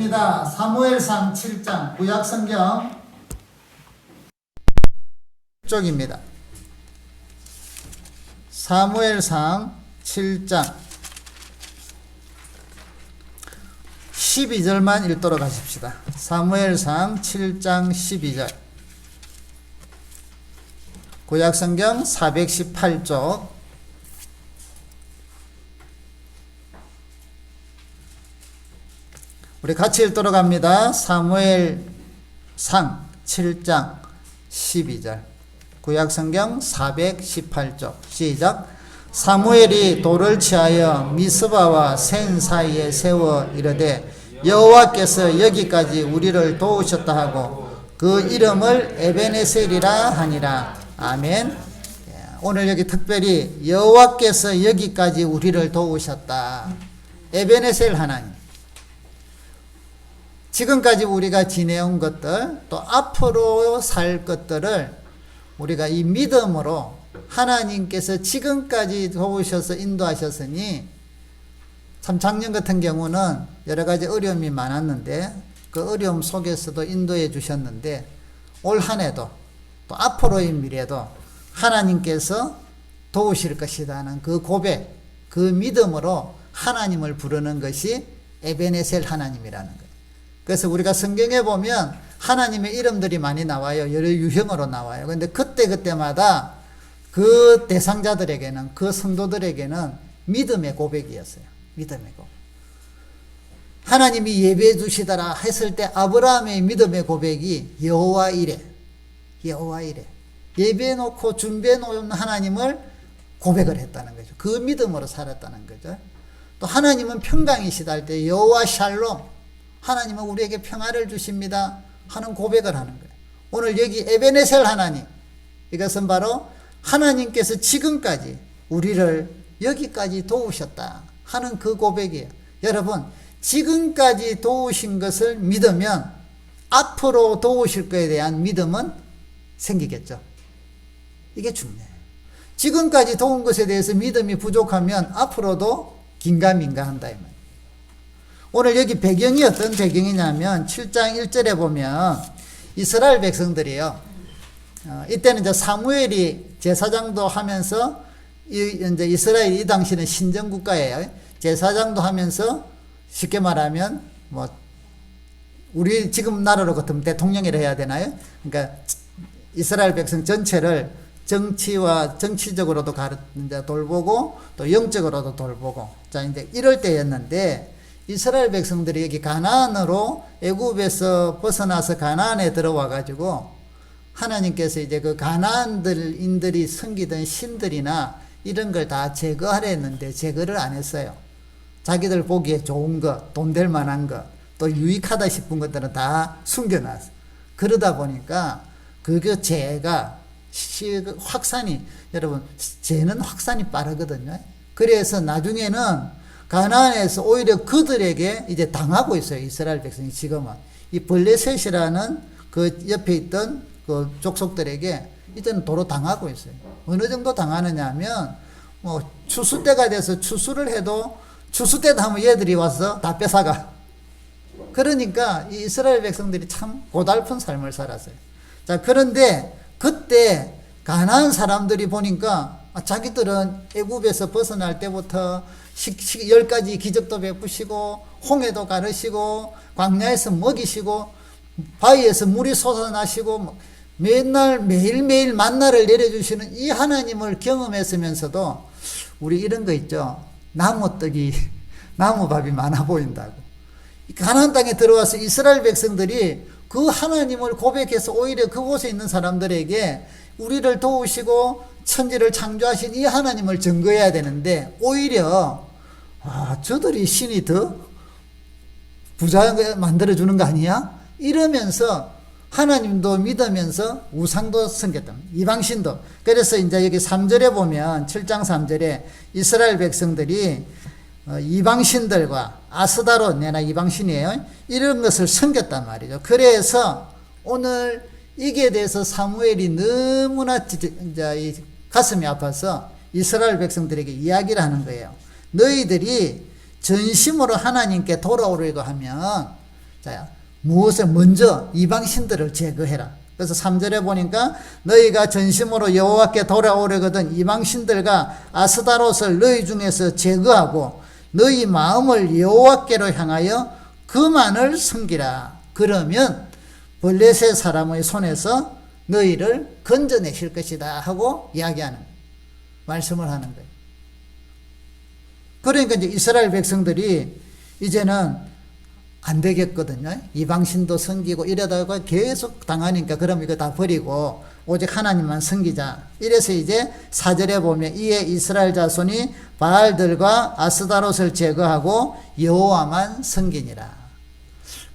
읽습니다. 사무엘상 7장 구약성경 쪽입니다. 사무엘상 7장 12절만 읽도록 하십시다. 사무엘상 7장 12절 구약성경 418쪽 우리 같이 읽도록 합니다. 사무엘상 7장 12절 구약성경 418쪽 시작. 사무엘이 돌을 취하여 미스바와 센 사이에 세워 이르되 여호와께서 여기까지 우리를 도우셨다 하고 그 이름을 에베네셀이라 하니라. 아멘. 오늘 여기 특별히 여호와께서 여기까지 우리를 도우셨다. 에베네셀 하나님. 지금까지 우리가 지내온 것들 또 앞으로 살 것들을 우리가 이 믿음으로 하나님께서 지금까지 도우셔서 인도하셨으니 참 작년 같은 경우는 여러 가지 어려움이 많았는데 그 어려움 속에서도 인도해 주셨는데 올 한 해도 또 앞으로의 미래도 하나님께서 도우실 것이라는 그 고백, 그 믿음으로 하나님을 부르는 것이 에베네셀 하나님이라는 거예요. 그래서 우리가 성경에 보면 하나님의 이름들이 많이 나와요. 여러 유형으로 나와요. 그런데 그때마다 그 대상자들에게는, 그 성도들에게는 믿음의 고백이었어요. 믿음의 고백. 하나님이 예배해 주시더라 했을 때 아브라함의 믿음의 고백이 여호와 이레. 여호와 이레. 예배해 놓고 준비해 놓은 하나님을 고백을 했다는 거죠. 그 믿음으로 살았다는 거죠. 또 하나님은 평강이시다 할 때 여호와 샬롬. 하나님은 우리에게 평화를 주십니다 하는 고백을 하는 거예요. 오늘 여기 에베네셀 하나님, 이것은 바로 하나님께서 지금까지 우리를 여기까지 도우셨다 하는 그 고백이에요. 여러분, 지금까지 도우신 것을 믿으면 앞으로 도우실 것에 대한 믿음은 생기겠죠. 이게 중요해요. 지금까지 도운 것에 대해서 믿음이 부족하면 앞으로도 긴가민가 한다 이 말이에요. 오늘 여기 배경이 어떤 배경이냐면 7장 1절에 보면 이스라엘 백성들이요. 이때는 이제 사무엘이 제사장도 하면서 이제 이스라엘이 이 당시는 신정국가예요. 제사장도 하면서 쉽게 말하면 뭐 우리 지금 나라로 같으면 대통령이라 해야 되나요? 그러니까 이스라엘 백성 전체를 정치와 정치적으로도 이제 돌보고 또 영적으로도 돌보고 자 이제 이럴 때였는데 이스라엘 백성들이 여기 가나안으로 애굽에서 벗어나서 가나안에 들어와 가지고 하나님께서 이제 그 가나안인들이 섬기던 신들이나 이런 걸 다 제거하려 했는데 제거를 안 했어요. 자기들 보기에 좋은 것, 돈 될 만한 것, 또 유익하다 싶은 것들은 다 숨겨놨어. 그러다 보니까 그게 죄가 확산이, 여러분, 죄는 확산이 빠르거든요. 그래서 나중에는 가나안에서 오히려 그들에게 이제 당하고 있어요. 이스라엘 백성이 지금은. 이 블레셋이라는 그 옆에 있던 그 족속들에게 이제는 도로 당하고 있어요. 어느 정도 당하느냐 하면 뭐 추수 때가 돼서 추수를 해도 추수 때도 하면 얘들이 와서 다 뺏어가. 그러니까 이 이스라엘 백성들이 참 고달픈 삶을 살았어요. 자, 그런데 그때 가나안 사람들이 보니까 자기들은 애굽에서 벗어날 때부터 10가지 기적도 베푸시고 홍해도 가르시고 광야에서 먹이시고 바위에서 물이 솟아나시고 맨날 매일매일 만나를 내려주시는 이 하나님을 경험했으면서도 우리 이런 거 있죠. 나무떡이 나무밥이 많아 보인다고. 가나안 땅에 들어와서 이스라엘 백성들이 그 하나님을 고백해서 오히려 그곳에 있는 사람들에게 우리를 도우시고 천지를 창조하신 이 하나님을 증거해야 되는데 오히려 저들이 신이 더 부자 만들어주는 거 아니야? 이러면서 하나님도 믿으면서 우상도 섬겼다. 이방신도. 그래서 이제 여기 3절에 보면 7장 3절에 이스라엘 백성들이 이방신들과 아스다롯, 내나 이방신이에요. 이런 것을 섬겼단 말이죠. 그래서 오늘 이게 대해서 사무엘이 너무나 이제 가슴이 아파서 이스라엘 백성들에게 이야기를 하는 거예요. 너희들이 전심으로 하나님께 돌아오려고 하면 자, 무엇을 먼저 이방신들을 제거해라. 그래서 3절에 보니까 너희가 전심으로 여호와께 돌아오려거든 이방신들과 아스다롯을 너희 중에서 제거하고 너희 마음을 여호와께로 향하여 그만을 섬기라. 그러면 블레셋 사람의 손에서 너희를 건져내실 것이다 하고 이야기하는 거예요. 말씀을 하는 거예요. 그러니까 이제 이스라엘 백성들이 이제는 안 되겠거든요. 이방신도 섬기고 이러다가 계속 당하니까 그럼 이거 다 버리고 오직 하나님만 섬기자. 이래서 이제 4절에 보면 이에 이스라엘 자손이 바알들과 아스다롯을 제거하고 여호와만 섬기니라.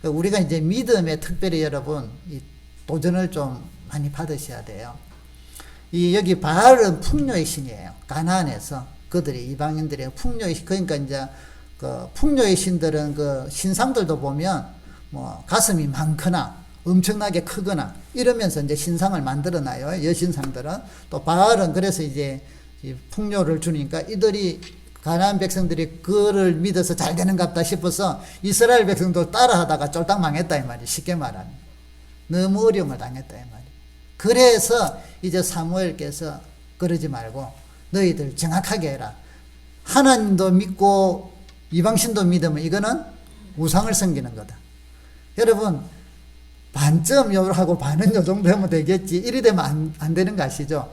우리가 이제 믿음에 특별히 여러분 이 도전을 좀 많이 받으셔야 돼요. 이 여기 바알은 풍요의 신이에요. 가나안에서 그들이 이방인들의 풍요의 신. 그러니까 이제 그 풍요의 신들은 그 신상들도 보면 뭐 가슴이 많거나 엄청나게 크거나 이러면서 이제 신상을 만들어 놔요. 여신상들은. 또 바알은 그래서 이제 이 풍요를 주니까 이들이 가나안 백성들이 그를 믿어서 잘 되는갑다 싶어서 이스라엘 백성도 따라하다가 쫄딱 망했다 이 말이. 쉽게 말하면 너무 어려움을 당했다 이 말이. 그래서 이제 사무엘께서 그러지 말고 너희들 정확하게 해라. 하나님도 믿고 이방신도 믿으면 이거는 우상을 섬기는 거다. 여러분 반점 하고 반은 요 정도 하면 되겠지. 이리 되면 안 되는 거 아시죠?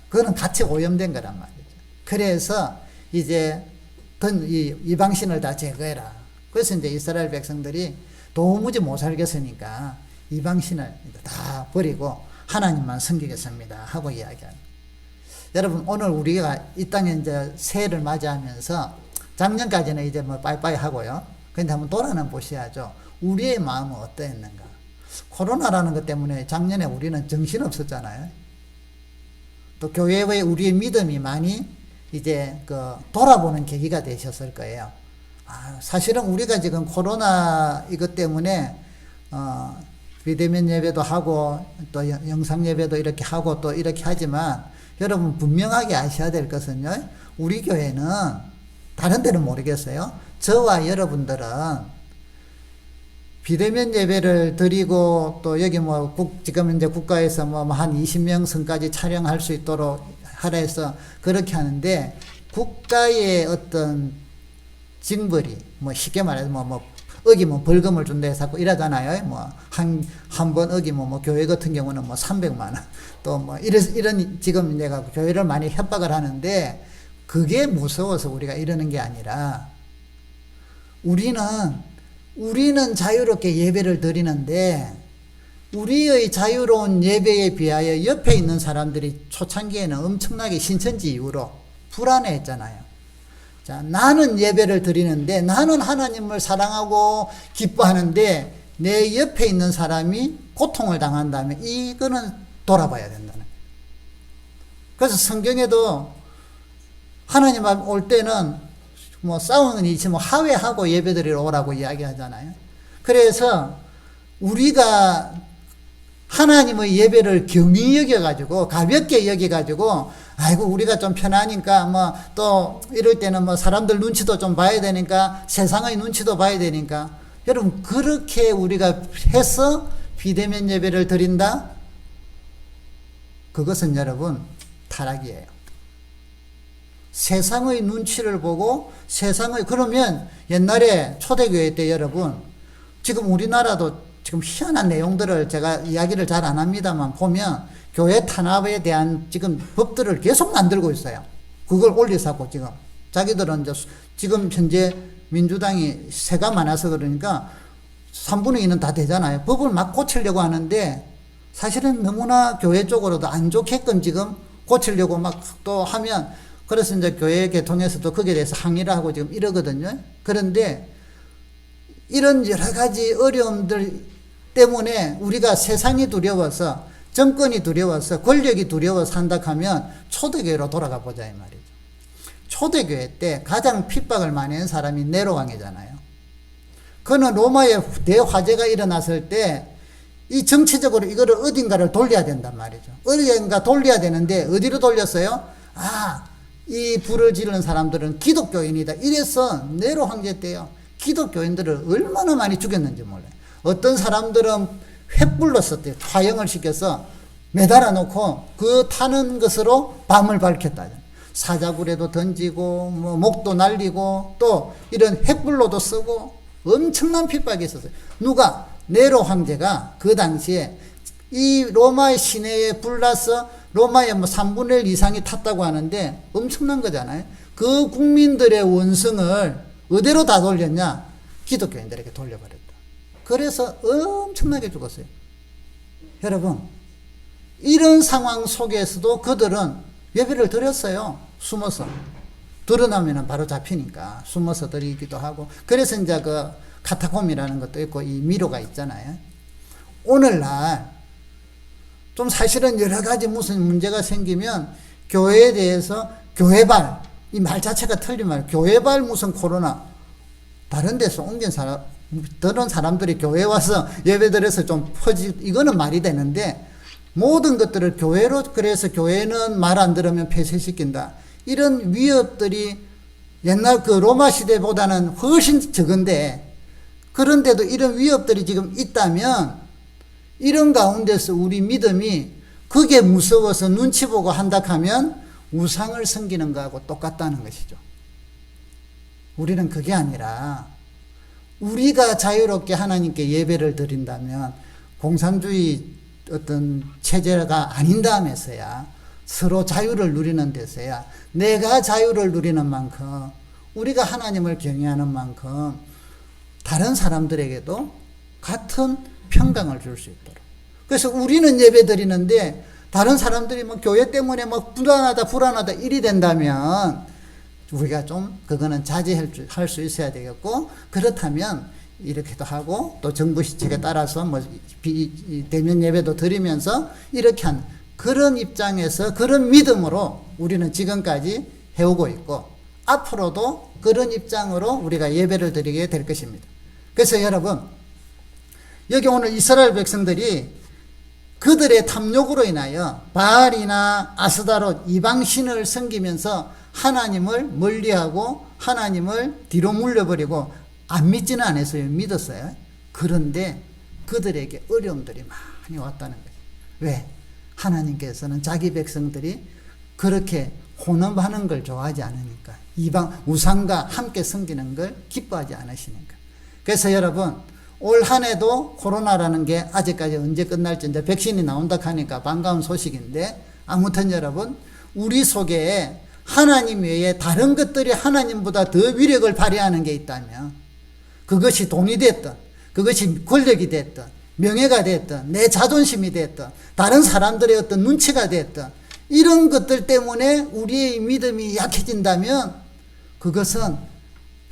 그거는 같이 오염된 거란 말이죠. 그래서 이제 이방신을 다 제거해라. 그래서 이제 이스라엘 백성들이 도무지 못 살겠으니까 이방신을 다 버리고 하나님만 섬기겠습니다 하고 이야기하는. 여러분 오늘 우리가 이 땅에 이제 새해를 맞이하면서 작년까지는 이제 뭐 빠이빠이 하고요. 근데 한번 돌아는 보셔야죠. 우리의 마음은 어떠했는가? 코로나라는 것 때문에 작년에 우리는 정신 없었잖아요. 또 교회의 우리의 믿음이 많이 이제 그 돌아보는 계기가 되셨을 거예요. 사실은 우리가 지금 코로나 이것 때문에 비대면 예배도 하고 또 영상 예배도 이렇게 하고 또 이렇게 하지만 여러분 분명하게 아셔야 될 것은요. 우리 교회는 다른 데는 모르겠어요. 저와 여러분들은 비대면 예배를 드리고 또 여기 뭐 지금 이제 국가에서 뭐 한 20명 선까지 촬영할 수 있도록 하라 해서 그렇게 하는데 국가의 어떤 징벌이 뭐 쉽게 말해서 뭐 어기면 벌금을 준다 해서 자꾸 이러잖아요. 뭐 한 번 어기면 뭐 교회 같은 경우는 뭐 300만 원 또 뭐 이런 지금 내가 교회를 많이 협박을 하는데 그게 무서워서 우리가 이러는 게 아니라 우리는 자유롭게 예배를 드리는데 우리의 자유로운 예배에 비하여 옆에 있는 사람들이 초창기에는 엄청나게 신천지 이후로 불안해했잖아요. 자, 나는 예배를 드리는데 나는 하나님을 사랑하고 기뻐하는데 내 옆에 있는 사람이 고통을 당한다면 이거는 돌아봐야 된다는 거예요. 그래서 성경에도 하나님 앞 올 때는 뭐 싸우는 일이 뭐 하회하고 예배드리러 오라고 이야기하잖아요. 그래서 우리가 하나님의 예배를 경히 여겨가지고 가볍게 여겨가지고 아이고 우리가 좀 편하니까 뭐 또 이럴 때는 뭐 사람들 눈치도 좀 봐야 되니까 세상의 눈치도 봐야 되니까 여러분 그렇게 우리가 해서 비대면 예배를 드린다? 그것은 여러분 타락이에요. 세상의 눈치를 보고 그러면 옛날에 초대교회 때 여러분 지금 우리나라도 지금 희한한 내용들을 제가 이야기를 잘 안 합니다만 보면 교회 탄압에 대한 지금 법들을 계속 만들고 있어요. 그걸 올리사고 지금 자기들은 이제 지금 현재 민주당이 세가 많아서 그러니까 3분의 2는 다 되잖아요. 법을 막 고치려고 하는데 사실은 너무나 교회 쪽으로도 안 좋게끔 지금 고치려고 막 또 하면 그래서 이제 교회 개통에서도 거기에 대해서 항의를 하고 지금 이러거든요. 그런데 이런 여러 가지 어려움들 때문에 우리가 세상이 두려워서 정권이 두려워서 권력이 두려워서 한다 하면 초대교회로 돌아가 보자 이 말이죠. 초대교회 때 가장 핍박을 많이 한 사람이 네로 왕이잖아요. 그는 로마에 대화재가 일어났을 때 이 정치적으로 이거를 어딘가를 돌려야 된단 말이죠. 어딘가 돌려야 되는데 어디로 돌렸어요? 이 불을 지르는 사람들은 기독교인이다. 이래서 네로 황제 때요. 기독교인들을 얼마나 많이 죽였는지 몰라요. 어떤 사람들은 횃불로 썼대요. 화형을 시켜서 매달아 놓고 그 타는 것으로 밤을 밝혔다. 사자굴에도 던지고 뭐 목도 날리고 또 이런 횃불로도 쓰고 엄청난 핍박이 있었어요. 누가? 네로 황제가 그 당시에 이 로마의 시내에 불나서 로마의 뭐 3분의 1 이상이 탔다고 하는데 엄청난 거잖아요. 그 국민들의 원성을 어디로 다 돌렸냐? 기독교인들에게 돌려버렸다. 그래서 엄청나게 죽었어요. 여러분, 이런 상황 속에서도 그들은 예배를 드렸어요. 숨어서. 드러나면 바로 잡히니까 숨어서 드리기도 하고. 그래서 이제 그 카타콤이라는 것도 있고 이 미로가 있잖아요. 오늘날 좀 사실은 여러 가지 무슨 문제가 생기면 교회에 대해서 교회발, 이 말 자체가 틀린 말, 교회발 무슨 코로나, 다른 데서 옮긴 사람, 다른 사람들이 교회 와서 예배드려서 좀 이거는 말이 되는데, 모든 것들을 교회로, 그래서 교회는 말 안 들으면 폐쇄시킨다. 이런 위협들이 옛날 그 로마 시대보다는 훨씬 적은데, 그런데도 이런 위협들이 지금 있다면, 이런 가운데서 우리 믿음이 그게 무서워서 눈치 보고 한다 하면 우상을 섬기는 거하고 똑같다는 것이죠. 우리는 그게 아니라 우리가 자유롭게 하나님께 예배를 드린다면 공산주의 어떤 체제가 아닌 다음에서야 서로 자유를 누리는 데서야 내가 자유를 누리는 만큼 우리가 하나님을 경외하는 만큼 다른 사람들에게도 같은 평강을 줄 수 있도록. 그래서 우리는 예배 드리는데 다른 사람들이 뭐 교회 때문에 막 불안하다 이리 된다면 우리가 좀 그거는 자제할 수 있어야 되겠고, 그렇다면 이렇게도 하고 또 정부 시책에 따라서 뭐 대면 예배도 드리면서 이렇게 한 그런 입장에서 그런 믿음으로 우리는 지금까지 해오고 있고 앞으로도 그런 입장으로 우리가 예배를 드리게 될 것입니다. 그래서 여러분, 여기 오늘 이스라엘 백성들이 그들의 탐욕으로 인하여 바알이나 아스다롯 이방신을 섬기면서 하나님을 멀리하고 하나님을 뒤로 물려버리고 안 믿지는 않았어요. 믿었어요. 그런데 그들에게 어려움들이 많이 왔다는 거예요. 왜? 하나님께서는 자기 백성들이 그렇게 혼업하는 걸 좋아하지 않으니까, 이방 우상과 함께 섬기는 걸 기뻐하지 않으시니까. 그래서 여러분, 올 한 해도 코로나라는 게 아직까지 언제 끝날지 이제 백신이 나온다 하니까 반가운 소식인데, 아무튼 여러분, 우리 속에 하나님 외에 다른 것들이 하나님보다 더 위력을 발휘하는 게 있다면, 그것이 돈이 됐든 그것이 권력이 됐든 명예가 됐든 내 자존심이 됐든 다른 사람들의 어떤 눈치가 됐든 이런 것들 때문에 우리의 믿음이 약해진다면 그것은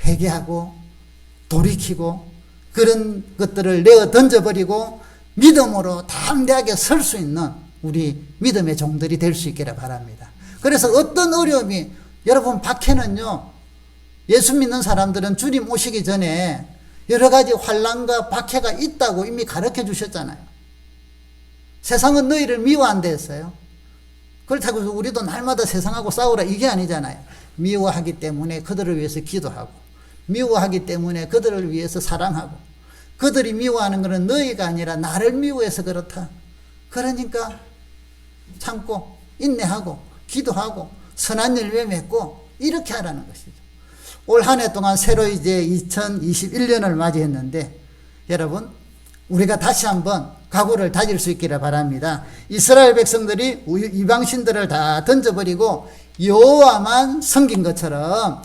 회개하고 돌이키고 그런 것들을 내어 던져버리고 믿음으로 담대하게 설 수 있는 우리 믿음의 종들이 될 수 있기를 바랍니다. 그래서 어떤 어려움이, 여러분 박해는요, 예수 믿는 사람들은 주님 오시기 전에 여러 가지 환난과 박해가 있다고 이미 가르쳐 주셨잖아요. 세상은 너희를 미워한다 했어요. 그렇다고 해서 우리도 날마다 세상하고 싸우라 이게 아니잖아요. 미워하기 때문에 그들을 위해서 기도하고, 미워하기 때문에 그들을 위해서 사랑하고, 그들이 미워하는 것은 너희가 아니라 나를 미워해서 그렇다. 그러니까 참고 인내하고 기도하고 선한 열매 맺고 이렇게 하라는 것이죠. 올 한 해 동안 새로 이제 2021년을 맞이했는데 여러분, 우리가 다시 한번 각오를 다질 수 있기를 바랍니다. 이스라엘 백성들이 이방신들을 다 던져버리고 여호와만 섬긴 것처럼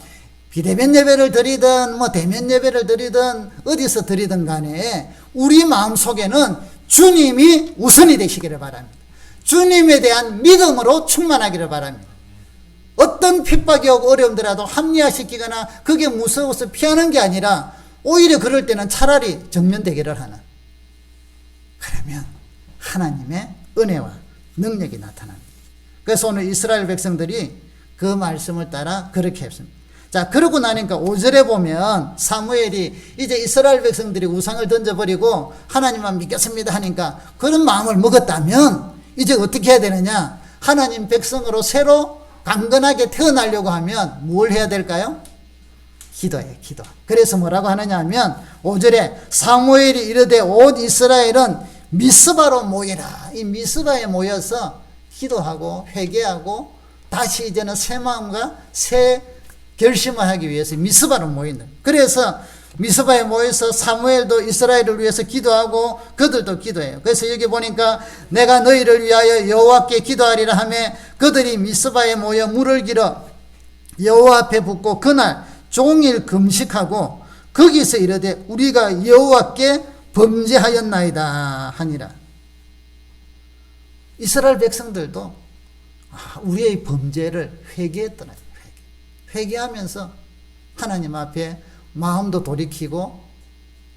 비대면 예배를 드리든 뭐 대면 예배를 드리든 어디서 드리든 간에 우리 마음속에는 주님이 우선이 되시기를 바랍니다. 주님에 대한 믿음으로 충만하기를 바랍니다. 어떤 핍박이 오고 어려움들라도 합리화시키거나 그게 무서워서 피하는 게 아니라 오히려 그럴 때는 차라리 정면 대결을 하는, 그러면 하나님의 은혜와 능력이 나타납니다. 그래서 오늘 이스라엘 백성들이 그 말씀을 따라 그렇게 했습니다. 자, 그러고 나니까 5절에 보면 사무엘이 이제 이스라엘 백성들이 우상을 던져버리고 하나님만 믿겠습니다 하니까 그런 마음을 먹었다면 이제 어떻게 해야 되느냐? 하나님 백성으로 새로 강건하게 태어나려고 하면 뭘 해야 될까요? 기도해, 기도. 그래서 뭐라고 하느냐 하면 5절에 사무엘이 이르되 온 이스라엘은 미스바로 모이라. 이 미스바에 모여서 기도하고 회개하고 다시 이제는 새 마음과 새 결심을 하기 위해서 미스바로 모인다. 그래서 미스바에 모여서 사무엘도 이스라엘을 위해서 기도하고 그들도 기도해요. 그래서 여기 보니까 내가 너희를 위하여 여호와께 기도하리라 하며 그들이 미스바에 모여 물을 길어 여호와 앞에 붓고 그날 종일 금식하고 거기서 이르되 우리가 여호와께 범죄하였나이다 하니라. 이스라엘 백성들도 우리의 범죄를 회개했더라. 회개하면서 하나님 앞에 마음도 돌이키고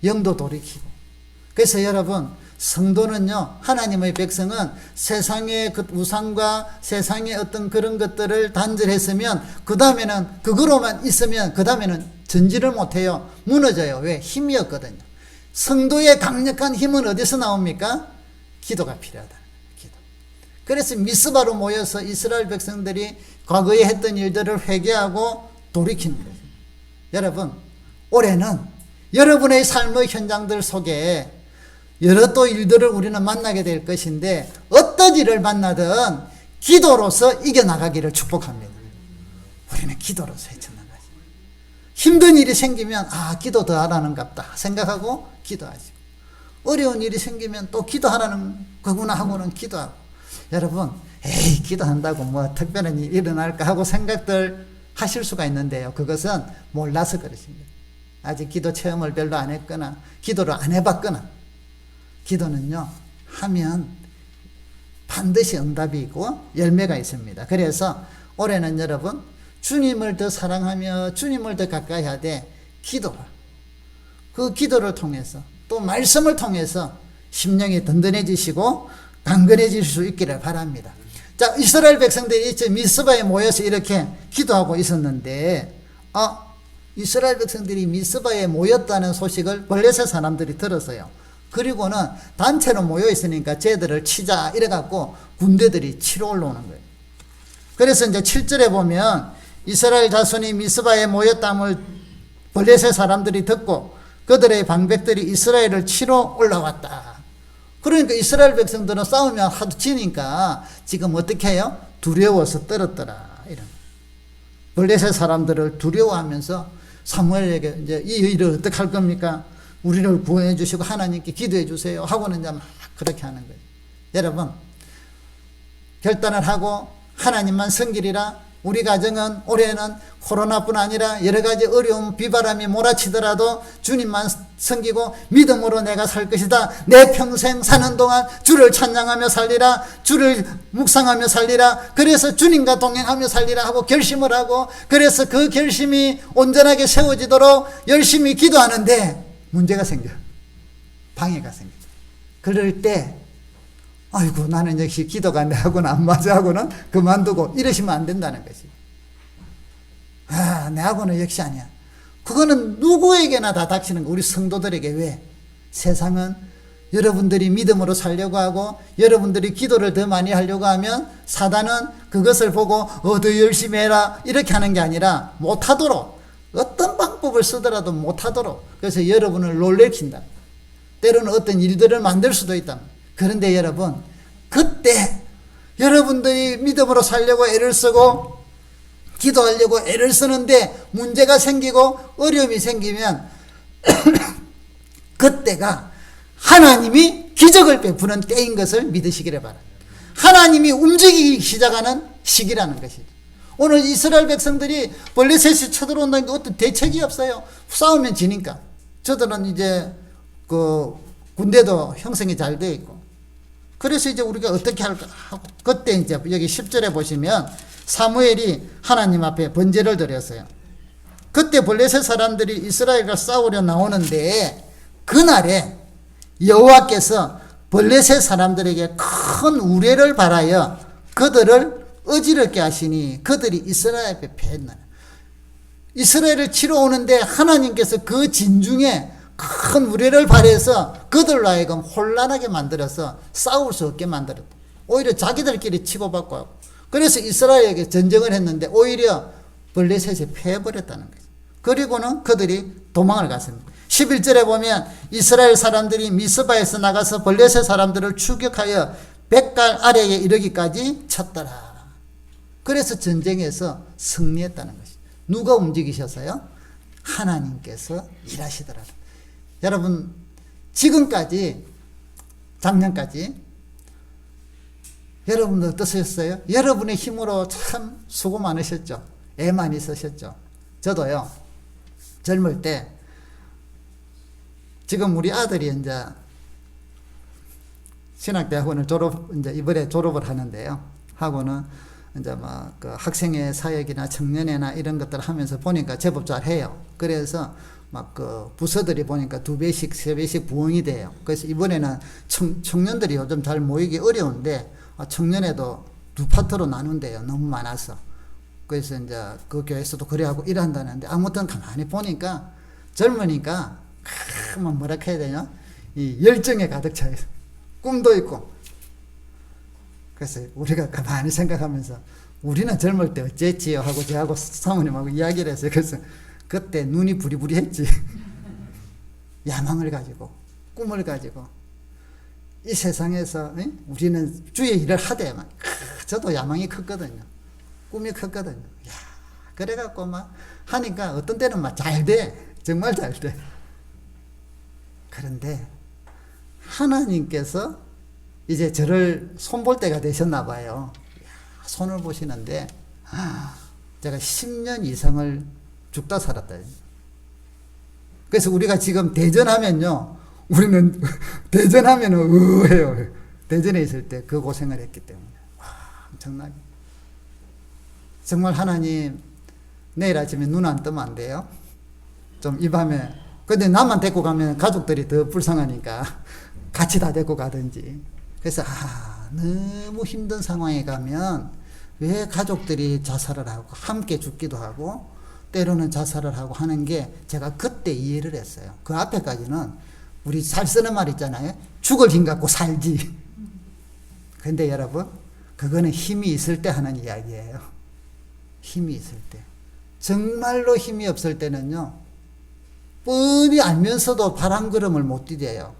영도 돌이키고. 그래서 여러분, 성도는요, 하나님의 백성은 세상의 그 우상과 세상의 어떤 그런 것들을 단절했으면 그 다음에는 그거로만 있으면 그 다음에는 전지를 못해요. 무너져요. 왜? 힘이 없거든요. 성도의 강력한 힘은 어디서 나옵니까? 기도가 필요하다. 기도. 그래서 미스바로 모여서 이스라엘 백성들이 과거에 했던 일들을 회개하고 돌이키는 거예요. 여러분, 올해는 여러분의 삶의 현장들 속에 여러 또 일들을 우리는 만나게 될 것인데 어떤 일을 만나든 기도로서 이겨나가기를 축복합니다. 우리는 기도로서 헤쳐나가지. 힘든 일이 생기면 기도 더 하라는갑다 생각하고 기도하지. 어려운 일이 생기면 또 기도하라는 거구나 하고는 기도하고. 여러분, 기도한다고 뭐 특별한 일이 일어날까 하고 생각들 하실 수가 있는데요. 그것은 몰라서 그러십니다. 아직 기도 체험을 별로 안 했거나 기도를 안 해봤거나. 기도는요, 하면 반드시 응답이 있고 열매가 있습니다. 그래서 올해는 여러분, 주님을 더 사랑하며 주님을 더 가까이 하되 기도를, 그 기도를 통해서 또 말씀을 통해서 심령이 든든해지시고 강건해질 수 있기를 바랍니다. 자, 이스라엘 백성들이 미스바에 모여서 이렇게 기도하고 있었는데 이스라엘 백성들이 미스바에 모였다는 소식을 블레셋 사람들이 들었어요. 그리고는 단체로 모여 있으니까 쟤들을 치자 이래갖고 군대들이 치러 올라오는 거예요. 그래서 이제 7절에 보면 이스라엘 자손이 미스바에 모였다함을 블레셋 사람들이 듣고 그들의 방백들이 이스라엘을 치러 올라왔다. 그러니까 이스라엘 백성들은 싸우면 하도 지니까 지금 어떻게 해요? 두려워서 떨었더라. 이런. 블레셋 사람들을 두려워하면서 사무엘에게 이제 이 일을 어떻게 할 겁니까? 우리를 구원해 주시고 하나님께 기도해 주세요 하고는 이제 막 그렇게 하는 거예요. 여러분, 결단을 하고 하나님만 섬기리라. 우리 가정은 올해는 코로나뿐 아니라 여러 가지 어려움 비바람이 몰아치더라도 주님만 섬기고 믿음으로 내가 살 것이다. 내 평생 사는 동안 주를 찬양하며 살리라. 주를 묵상하며 살리라. 그래서 주님과 동행하며 살리라 하고 결심을 하고, 그래서 그 결심이 온전하게 세워지도록 열심히 기도하는데 문제가 생겨. 방해가 생겨. 그럴 때 아이고, 나는 역시 기도가 내하고는 안 맞아 하고는 그만두고 이러시면 안 된다는 것이. 내하고는 역시 아니야. 그거는 누구에게나 다 닥치는 거. 우리 성도들에게. 왜? 세상은 여러분들이 믿음으로 살려고 하고 여러분들이 기도를 더 많이 하려고 하면 사단은 그것을 보고 더 열심히 해라 이렇게 하는 게 아니라 못하도록, 어떤 방법을 쓰더라도 못하도록, 그래서 여러분을 놀래킨다. 때로는 어떤 일들을 만들 수도 있다. 그런데 여러분, 그때 여러분들이 믿음으로 살려고 애를 쓰고 기도하려고 애를 쓰는데 문제가 생기고 어려움이 생기면 그때가 하나님이 기적을 베푸는 때인 것을 믿으시기를 바랍니다. 하나님이 움직이기 시작하는 시기라는 것이죠. 오늘 이스라엘 백성들이 블레셋이 쳐들어온다니까 어떤 대책이 없어요. 싸우면 지니까. 저들은 이제 그 군대도 형성이 잘 되어 있고. 그래서 이제 우리가 어떻게 할까 하고, 그때 이제 여기 10절에 보시면 사무엘이 하나님 앞에 번제를 드렸어요. 그때 블레셋 사람들이 이스라엘과 싸우려 나오는데 그날에 여호와께서 블레셋 사람들에게 큰 우레를 발하여 그들을 어지럽게 하시니 그들이 이스라엘 앞에 패했나니. 이스라엘을 치러 오는데 하나님께서 그 진중에 큰 우레를 발해서 그들로 하여금 혼란하게 만들어서 싸울 수 없게 만들었다. 오히려 자기들끼리 치고받고 하고. 그래서 이스라엘에게 전쟁을 했는데 오히려 블레셋이 패해버렸다는 거죠. 그리고는 그들이 도망을 갔습니다. 11절에 보면 이스라엘 사람들이 미스바에서 나가서 블레셋 사람들을 추격하여 백갈 아래에 이르기까지 쳤더라. 그래서 전쟁에서 승리했다는 것이죠. 누가 움직이셔서요? 하나님께서 일하시더라. 여러분, 지금까지, 작년까지 여러분들 어떠셨어요? 여러분의 힘으로 참 수고 많으셨죠? 애 많이 쓰셨죠? 저도요, 젊을 때, 지금 우리 아들이 이제 신학대학원을 이제 이번에 졸업을 하는데요. 하고는 이제 막 그 학생회 사역이나 청년회나 이런 것들 하면서 보니까 제법 잘 해요. 그래서 막 그 부서들이 보니까 2배씩, 3배씩 부흥이 돼요. 그래서 이번에는 청년들이 요즘 잘 모이기 어려운데, 청년회도 2파트로 나눈대요. 너무 많아서. 그래서 이제 그 교회에서도 그래하고 일한다는데, 아무튼 가만히 보니까 젊으니까 뭐라 해야 되냐? 이 열정에 가득 차 있어. 꿈도 있고. 그래서 우리가 가만히 생각하면서 우리는 젊을 때 어쨌지요 하고 저하고 사모님하고 이야기를 했어요. 그래서 그때 눈이 부리부리했지. 야망을 가지고, 꿈을 가지고 이 세상에서 우리는 주의 일을 하되 막 저도 야망이 컸거든요. 꿈이 컸거든요. 야, 그래갖고 막 하니까 어떤 때는 막 잘 돼. 정말 잘 돼. 그런데 하나님께서 이제 저를 손볼 때가 되셨나 봐요. 손을 보시는데 제가 10년 이상을 죽다 살았다. 그래서 우리가 지금 대전하면요, 우리는 대전하면은 의해요. 대전에 있을 때 그 고생을 했기 때문에. 와, 엄청나게. 정말 하나님, 내일 아침에 눈 안 뜨면 안 돼요? 좀 이 밤에. 근데 나만 데리고 가면 가족들이 더 불쌍하니까 같이 다 데리고 가든지. 그래서 너무 힘든 상황에 가면 왜 가족들이 자살을 하고 함께 죽기도 하고 때로는 자살을 하고 하는 게 제가 그때 이해를 했어요. 그 앞에까지는 우리 잘 쓰는 말 있잖아요. 죽을 힘 갖고 살지. 근데 여러분, 그거는 힘이 있을 때 하는 이야기예요. 힘이 있을 때. 정말로 힘이 없을 때는요, 뻔히 알면서도 발 한 걸음을 못 디뎌요.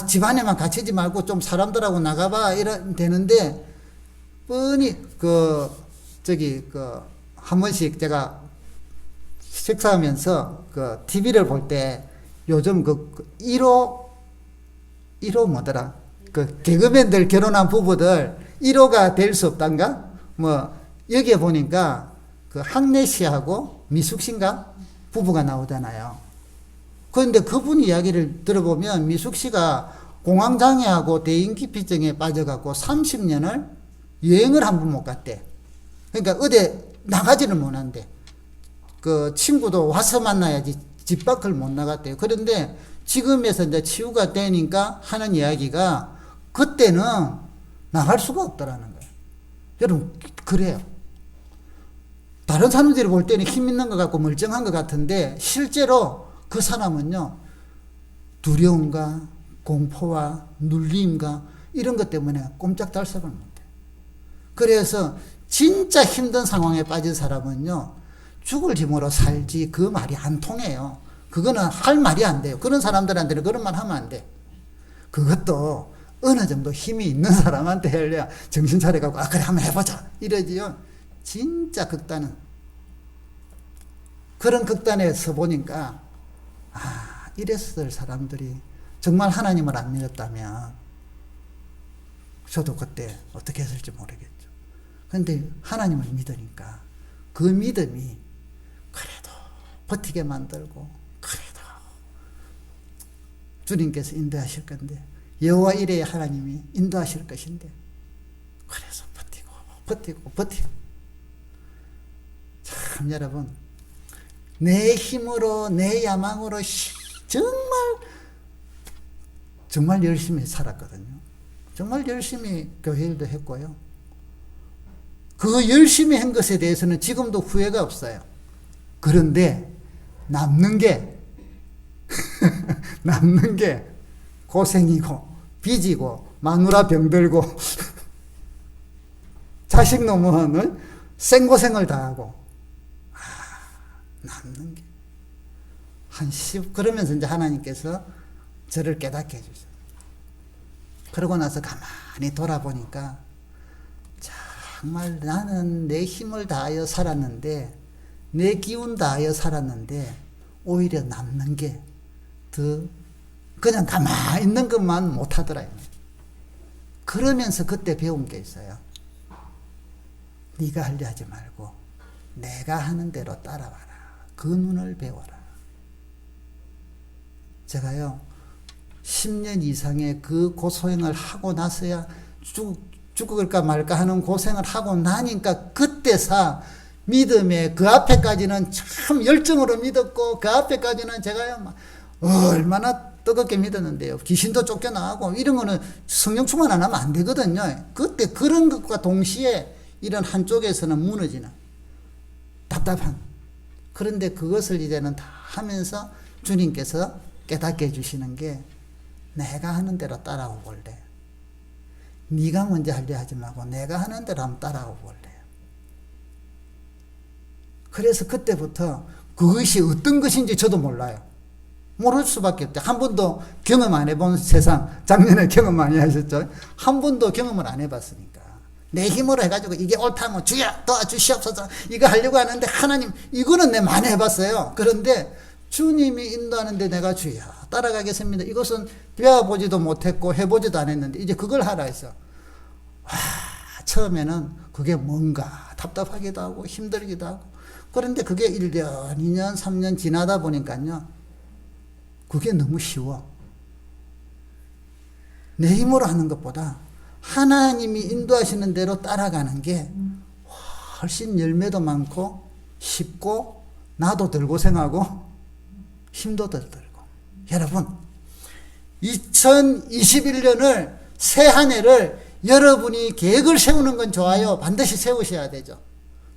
집안에만 갇히지 말고 좀 사람들하고 나가봐 이러면 되는데, 뻔히 한 번씩 제가 식사하면서 TV를 볼 때 요즘 1호 뭐더라? 개그맨들 결혼한 부부들 1호가 될 수 없단가? 여기에 보니까 항래 씨하고 미숙 씨인가? 부부가 나오잖아요. 그런데 그분 이야기를 들어보면 미숙 씨가 공황장애하고 대인기피증에 빠져갖고 30년을 여행을 한 번 못 갔대. 그러니까 어디 나가지를 못한대. 친구도 와서 만나야지 집 밖을 못 나갔대요. 그런데 지금에서 이제 치유가 되니까 하는 이야기가 그때는 나갈 수가 없더라는 거예요. 여러분, 그래요. 다른 사람들이 볼 때는 힘 있는 것 같고 멀쩡한 것 같은데 실제로 그 사람은요, 두려움과 공포와 눌림과 이런 것 때문에 꼼짝달싹을 못해요. 그래서 진짜 힘든 상황에 빠진 사람은요, 죽을 힘으로 살지 그 말이 안 통해요. 그거는 할 말이 안 돼요. 그런 사람들한테는 그런 말 하면 안 돼. 그것도 어느 정도 힘이 있는 사람한테 하려야 정신 차려갖고 그래 한번 해보자 이러지요. 진짜 극단은. 그런 극단에 서 보니까 이랬을 사람들이 정말 하나님을 안 믿었다면 저도 그때 어떻게 했을지 모르겠죠. 그런데 하나님을 믿으니까 그 믿음이 그래도 버티게 만들고 그래도 주님께서 인도하실 건데 여호와 이레의 하나님이 인도하실 것인데 그래서 버티고 참 여러분, 내 힘으로 내 야망으로 정말 열심히 살았거든요. 정말 열심히 교회 일도 했고요. 그 열심히 한 것에 대해서는 지금도 후회가 없어요. 그런데 남는 게 고생이고 빚이고 마누라 병들고 자식 노무는 생고생을 다하고 남는 게. 그러면서 이제 하나님께서 저를 깨닫게 해주셨어요. 그러고 나서 가만히 돌아보니까 정말 나는 내 힘을 다하여 살았는데, 내 기운 다하여 살았는데, 오히려 남는 게 더 그냥 가만히 있는 것만 못하더라. 그러면서 그때 배운 게 있어요. 네가 하려 하지 말고 내가 하는 대로 따라와라. 그 눈을 배워라. 제가요 10년 이상의 그 고소행을 하고 나서야 죽을까 말까 하는 고생을 하고 나니까 그때서 믿음에, 그 앞에까지는 참 열정으로 믿었고, 그 앞에까지는 제가요 막 얼마나 뜨겁게 믿었는데요. 귀신도 쫓겨나가고 이런 거는 성령 충만 안 하면 안 되거든요. 그때 그런 것과 동시에 이런 한쪽에서는 무너지는 답답한. 그런데 그것을 이제는 다 하면서 주님께서 깨닫게 해주시는 게, 내가 하는 대로 따라오 볼래. 네가 먼저 하려 하지 말고 내가 하는 대로 한번 따라오 볼래. 그래서 그때부터 그것이 어떤 것인지 저도 몰라요. 모를 수밖에 없죠. 한 번도 경험 안 해본 세상, 작년에 경험 많이 하셨죠? 한 번도 경험을 안 해봤으니까. 내 힘으로 해가지고 이게 옳다면 주여 도와주시옵소서 이거 하려고 하는데, 하나님 이거는 내가 많이 해봤어요. 그런데 주님이 인도하는데 내가 주여 따라가겠습니다. 이것은 배워보지도 못했고 해보지도 안 했는데 이제 그걸 하라 해서, 와, 처음에는 그게 뭔가 답답하기도 하고 힘들기도 하고, 그런데 그게 1년, 2년, 3년 지나다 보니까요 그게 너무 쉬워. 내 힘으로 하는 것보다 하나님이 인도하시는 대로 따라가는 게 훨씬 열매도 많고 쉽고, 나도 덜 고생하고 힘도 덜 들고. 여러분 2021년을, 새 한 해를 여러분이 계획을 세우는 건 좋아요. 반드시 세우셔야 되죠.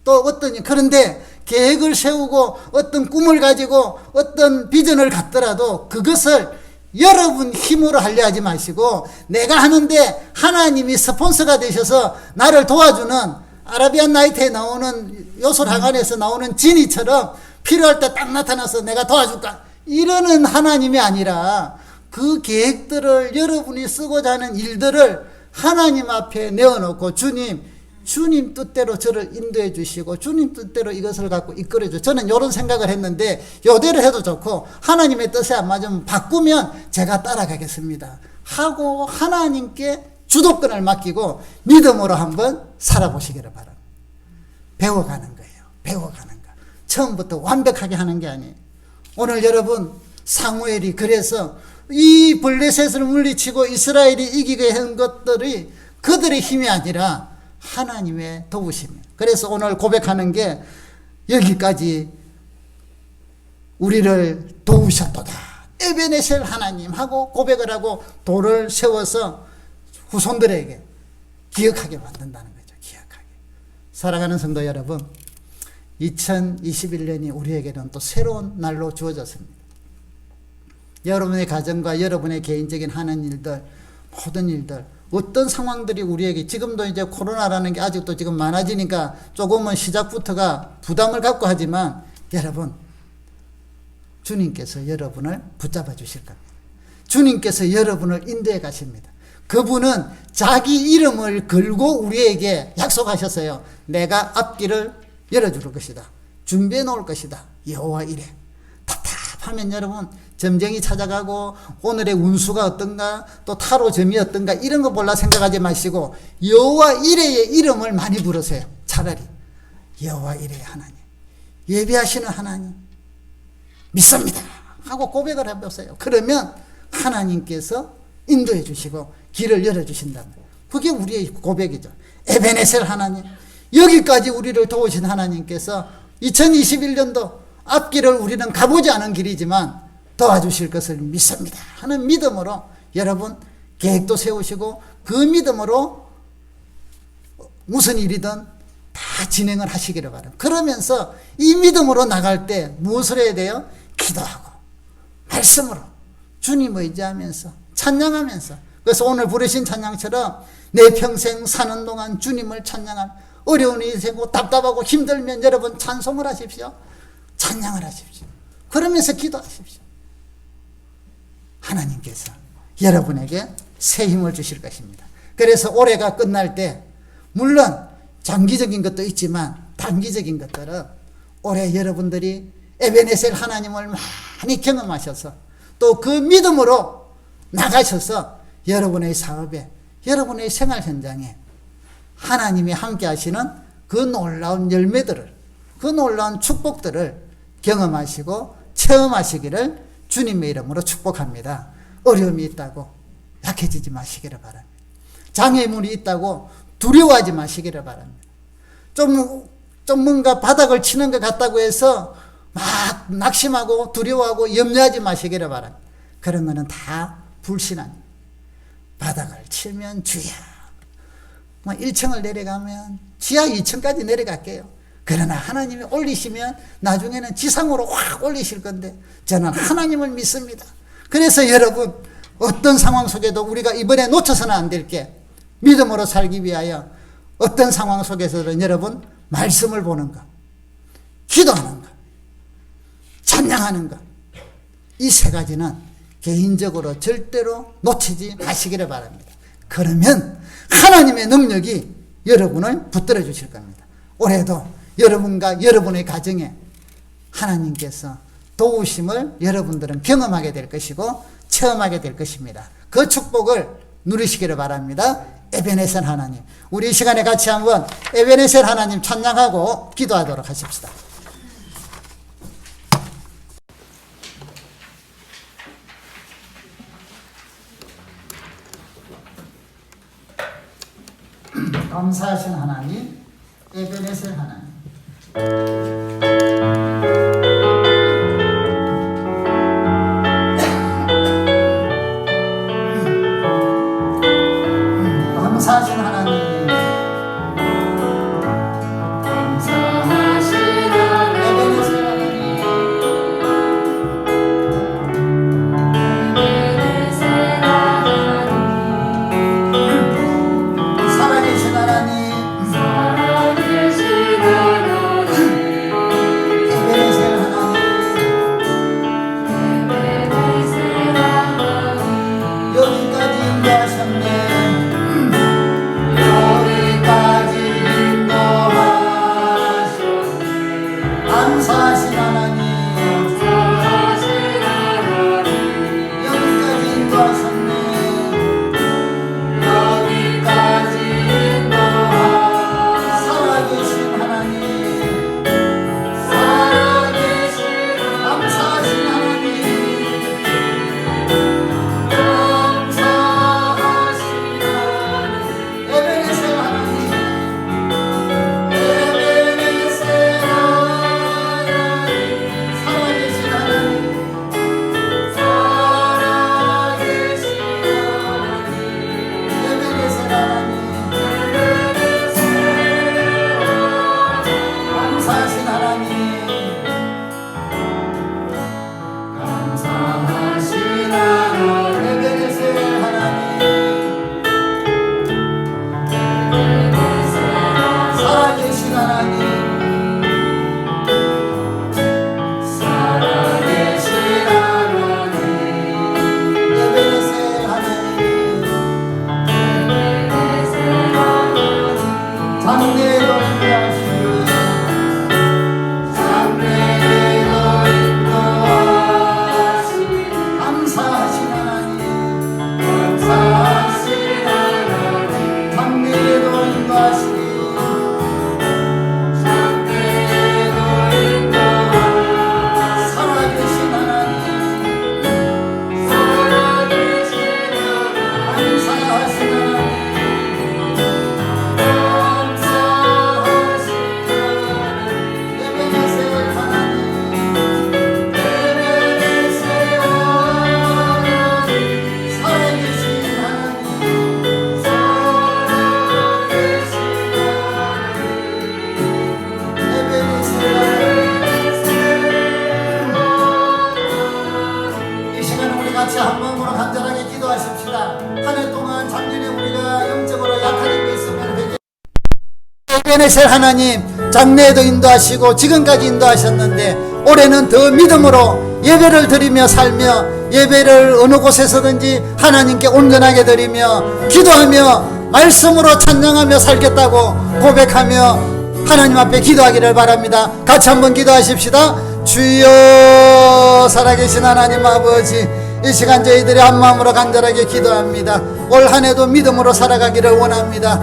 또 그런데 계획을 세우고 어떤 꿈을 가지고 어떤 비전을 갖더라도 그것을 여러분 힘으로 하려 하지 마시고, 내가 하는데 하나님이 스폰서가 되셔서 나를 도와주는, 아라비안 나이트에 나오는 요술학원에서 나오는 지니처럼 필요할 때 딱 나타나서 내가 도와줄까 이러는 하나님이 아니라, 그 계획들을, 여러분이 쓰고자 하는 일들을 하나님 앞에 내어놓고, 주님 뜻대로 저를 인도해 주시고 주님 뜻대로 이것을 갖고 이끌어 줘. 저는 이런 생각을 했는데 이대로 해도 좋고, 하나님의 뜻에 안 맞으면 바꾸면 제가 따라가겠습니다 하고 하나님께 주도권을 맡기고 믿음으로 한번 살아보시기를 바랍니다. 배워가는 거예요. 배워가는 거. 처음부터 완벽하게 하는 게 아니에요. 오늘 여러분, 사무엘이 그래서 이 블레셋을 물리치고 이스라엘이 이기게 한 것들이 그들의 힘이 아니라 하나님의 도우심이에요. 그래서 오늘 고백하는 게, 여기까지 우리를 도우셨도다 에베네셀 하나님 하고 고백을 하고 돌을 세워서 후손들에게 기억하게 만든다는 거죠. 기억하게. 사랑하는 성도 여러분, 2021년이 우리에게는 또 새로운 날로 주어졌습니다. 여러분의 가정과 여러분의 개인적인 하는 일들, 모든 일들, 어떤 상황들이 우리에게, 지금도 이제 코로나라는 게 아직도 지금 많아지니까 조금은 시작부터가 부담을 갖고 하지만, 여러분, 주님께서 여러분을 붙잡아 주실 겁니다. 주님께서 여러분을 인도해 가십니다. 그분은 자기 이름을 걸고 우리에게 약속하셨어요. 내가 앞길을 열어줄 것이다. 준비해 놓을 것이다. 여호와 이래. 답답하면 여러분, 점쟁이 찾아가고 오늘의 운수가 어떤가, 또 타로 점이 어떤가, 이런 거 몰라 생각하지 마시고 여호와 이레의 이름을 많이 부르세요. 차라리 여호와 이레의 하나님, 예비하시는 하나님 믿습니다 하고 고백을 해보세요. 그러면 하나님께서 인도해 주시고 길을 열어주신다면, 그게 우리의 고백이죠. 에베네셀 하나님, 여기까지 우리를 도우신 하나님께서 2021년도 앞길을 우리는 가보지 않은 길이지만 도와주실 것을 믿습니다 하는 믿음으로 여러분 계획도 세우시고, 그 믿음으로 무슨 일이든 다 진행을 하시기를 바랍니다. 그러면서 이 믿음으로 나갈 때 무엇을 해야 돼요? 기도하고 말씀으로 주님 의지하면서 찬양하면서. 그래서 오늘 부르신 찬양처럼 내 평생 사는 동안 주님을 찬양할, 어려운 일이 되고 답답하고 힘들면 여러분 찬송을 하십시오. 찬양을 하십시오. 그러면서 기도하십시오. 하나님께서 여러분에게 새 힘을 주실 것입니다. 그래서 올해가 끝날 때 물론 장기적인 것도 있지만 단기적인 것들은 올해 여러분들이 에베네셀 하나님을 많이 경험하셔서 또 그 믿음으로 나가셔서 여러분의 사업에, 여러분의 생활 현장에 하나님이 함께 하시는 그 놀라운 열매들을, 그 놀라운 축복들을 경험하시고 체험하시기를 주님의 이름으로 축복합니다. 어려움이 있다고 약해지지 마시기를 바랍니다. 장애물이 있다고 두려워하지 마시기를 바랍니다. 좀 뭔가 바닥을 치는 것 같다고 해서 막 낙심하고 두려워하고 염려하지 마시기를 바랍니다. 그런 거는 다 불신앙입니다. 바닥을 치면 주야, 1층을 내려가면 지하 2층까지 내려갈게요. 그러나 하나님이 올리시면 나중에는 지상으로 확 올리실 건데 저는 하나님을 믿습니다. 그래서 여러분 어떤 상황 속에도 우리가 이번에 놓쳐서는 안 될 게 믿음으로 살기 위하여 어떤 상황 속에서든 여러분 말씀을 보는 것, 기도하는 것, 찬양하는 것, 이 세 가지는 개인적으로 절대로 놓치지 마시기를 바랍니다. 그러면 하나님의 능력이 여러분을 붙들어 주실 겁니다. 올해도 여러분과 여러분의 가정에 하나님께서 도우심을 여러분들은 경험하게 될 것이고 체험하게 될 것입니다. 그 축복을 누리시기를 바랍니다. 에베네셀 하나님, 우리 이 시간에 같이 한번 에베네셀 하나님 찬양하고 기도하도록 하십시다. 감사하신 하나님, 에베네셀 하나님, 감사하신 하나님, 감사하신 에베네셀 살아계신 하나님, 에베네셀 하나님, 장래에도 인도하시고 지금까지 인도하셨는데 올해는 더 믿음으로 예배를 드리며 살며 예배를 어느 곳에서든지 하나님께 온전하게 드리며 기도하며 말씀으로 찬양하며 살겠다고 고백하며 하나님 앞에 기도하기를 바랍니다. 같이 한번 기도하십시다. 주여, 살아계신 하나님 아버지, 이 시간 저희들이 한마음으로 간절하게 기도합니다. 올 한 해도 믿음으로 살아가기를 원합니다.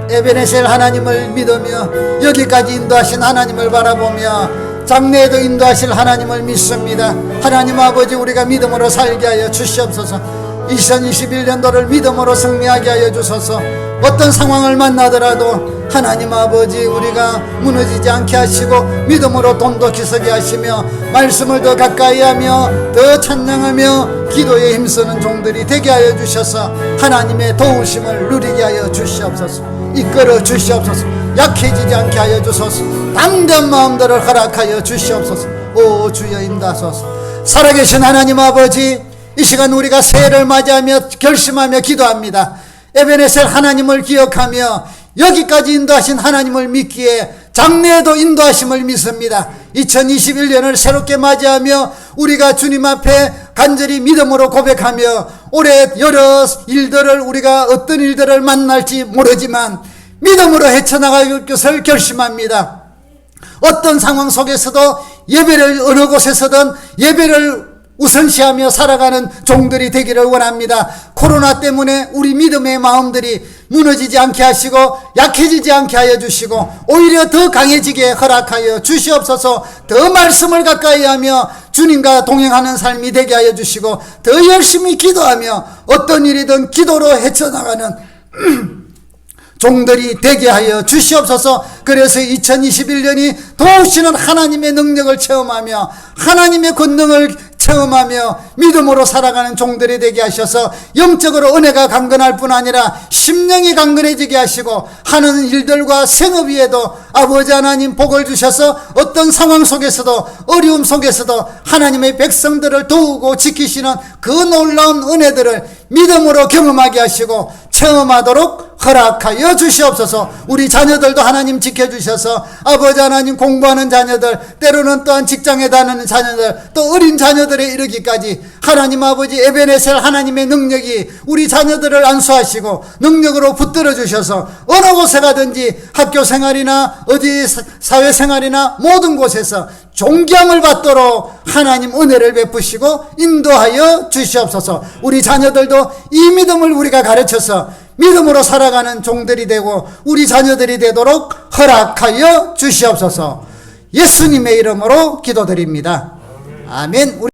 에베네셀 하나님을 믿으며 여기까지 인도하신 하나님을 바라보며 장래에도 인도하실 하나님을 믿습니다. 하나님 아버지, 우리가 믿음으로 살게 하여 주시옵소서. 2021년도를 믿음으로 승리하게 하여 주소서. 어떤 상황을 만나더라도 하나님 아버지, 우리가 무너지지 않게 하시고 믿음으로 돈독히 서게 하시며 말씀을 더 가까이 하며 더 찬양하며 기도에 힘쓰는 종들이 되게 하여 주셔서 하나님의 도우심을 누리게 하여 주시옵소서. 이끌어 주시옵소서. 약해지지 않게 하여 주소서. 담대한 마음들을 허락하여 주시옵소서. 오 주여, 인도하소서. 살아계신 하나님 아버지, 이 시간 우리가 새해를 맞이하며 결심하며 기도합니다. 에베네셀 하나님을 기억하며 여기까지 인도하신 하나님을 믿기에 장래에도 인도하심을 믿습니다. 2021년을 새롭게 맞이하며 우리가 주님 앞에 간절히 믿음으로 고백하며 올해 여러 일들을, 우리가 어떤 일들을 만날지 모르지만 믿음으로 헤쳐나갈 것을 결심합니다. 어떤 상황 속에서도 예배를 어느 곳에서든 예배를 우선시하며 살아가는 종들이 되기를 원합니다. 코로나 때문에 우리 믿음의 마음들이 무너지지 않게 하시고 약해지지 않게 하여 주시고 오히려 더 강해지게 허락하여 주시옵소서. 더 말씀을 가까이 하며 주님과 동행하는 삶이 되게 하여 주시고 더 열심히 기도하며 어떤 일이든 기도로 헤쳐나가는 종들이 되게 하여 주시옵소서. 그래서 2021년이 도우시는 하나님의 능력을 체험하며 하나님의 권능을 체험하며 믿음으로 살아가는 종들이 되게 하셔서 영적으로 은혜가 강건할 뿐 아니라 심령이 강건해지게 하시고 하는 일들과 생업 위에도 아버지 하나님 복을 주셔서 어떤 상황 속에서도 어려움 속에서도 하나님의 백성들을 도우고 지키시는 그 놀라운 은혜들을 믿음으로 경험하게 하시고 체험하도록 허락하여 주시옵소서. 우리 자녀들도 하나님 지켜주셔서 아버지 하나님 공부하는 자녀들, 때로는 또한 직장에 다니는 자녀들, 또 어린 자녀들에 이르기까지 하나님 아버지 에베네셀 하나님의 능력이 우리 자녀들을 안수하시고 능력으로 붙들어 주셔서 어느 곳에 가든지 학교 생활이나 어디 사회생활이나 모든 곳에서 존경을 받도록 하나님 은혜를 베푸시고 인도하여 주시옵소서. 우리 자녀들도 이 믿음을 우리가 가르쳐서 믿음으로 살아가는 종들이 되고 우리 자녀들이 되도록 허락하여 주시옵소서. 예수님의 이름으로 기도드립니다. 아멘.